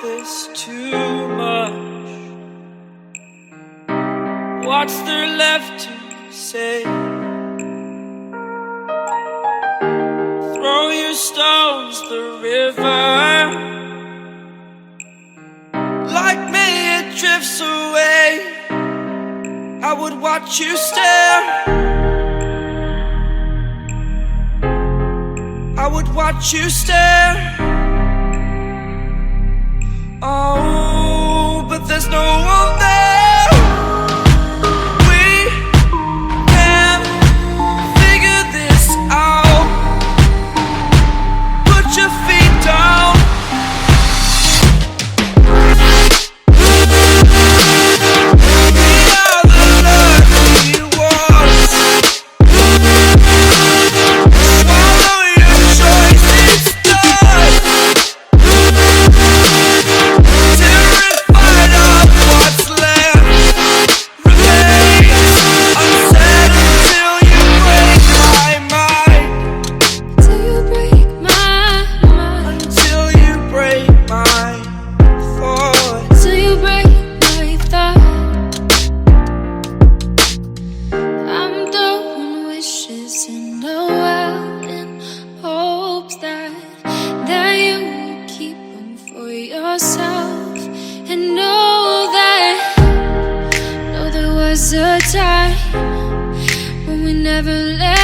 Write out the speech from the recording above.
this too much? What's there left to say? Throw your stones the river. Like me it drifts away. I would watch you stare. I would watch you stare. Oh, but there's no one there. We can figure this out. Put your feet down. And know there was a time when we never let